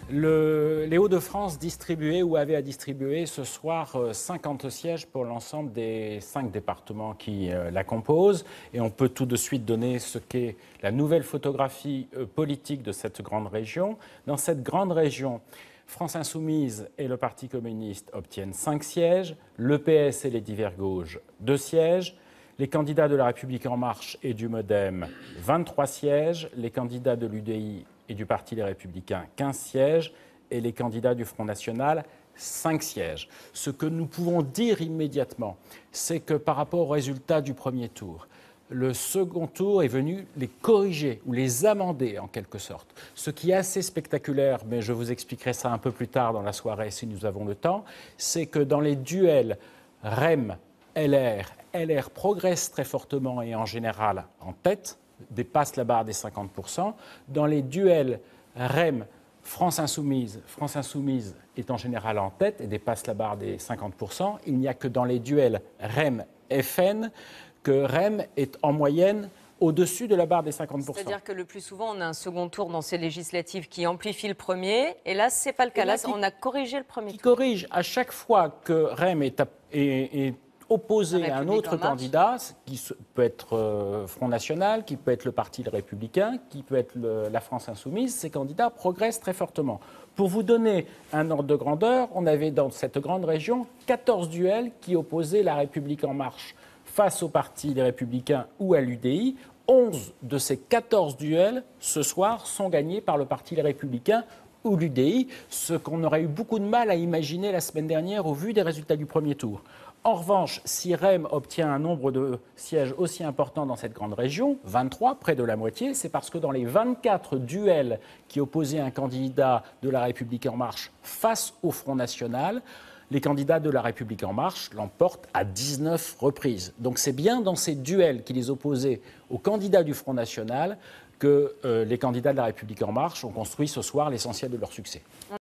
Les Hauts-de-France distribuaient ou avaient à distribuer ce soir 50 sièges pour l'ensemble des 5 départements qui la composent. Et on peut tout de suite donner ce qu'est la nouvelle photographie politique de cette grande région. Dans cette grande région, France Insoumise et le Parti communiste obtiennent 5 sièges, le PS et les Divers gauches 2 sièges, les candidats de La République En Marche et du MoDem 23 sièges, les candidats de l'UDI et du Parti Les Républicains 15 sièges et les candidats du Front National 5 sièges. Ce que nous pouvons dire immédiatement, c'est que par rapport aux résultats du premier tour, le second tour est venu les corriger ou les amender en quelque sorte. Ce qui est assez spectaculaire, mais je vous expliquerai ça un peu plus tard dans la soirée si nous avons le temps, c'est que dans les duels REM, LR progresse très fortement et en général en tête, dépasse la barre des 50%. Dans les duels REM, France Insoumise est en général en tête et dépasse la barre des 50%. Il n'y a que dans les duels REM-FN que REM est en moyenne au-dessus de la barre des 50%. C'est-à-dire que le plus souvent, on a un second tour dans ces législatives qui amplifie le premier. Et là, ce n'est pas le cas. Là, on a corrigé le premier tour. Qui corrige à chaque fois que REM est opposé à un autre candidat, qui peut être Front National, qui peut être le Parti Les Républicains, qui peut être la France Insoumise, ces candidats progressent très fortement. Pour vous donner un ordre de grandeur, on avait dans cette grande région 14 duels qui opposaient La République En Marche face au Parti Les Républicains ou à l'UDI. 11 de ces 14 duels, ce soir, sont gagnés par le Parti Les Républicains ou l'UDI, ce qu'on aurait eu beaucoup de mal à imaginer la semaine dernière au vu des résultats du premier tour. En revanche, si REM obtient un nombre de sièges aussi important dans cette grande région, 23, près de la moitié, c'est parce que dans les 24 duels qui opposaient un candidat de La République En Marche face au Front National, les candidats de La République En Marche l'emportent à 19 reprises. Donc c'est bien dans ces duels qui les opposaient aux candidats du Front National que les candidats de La République En Marche ont construit ce soir l'essentiel de leur succès.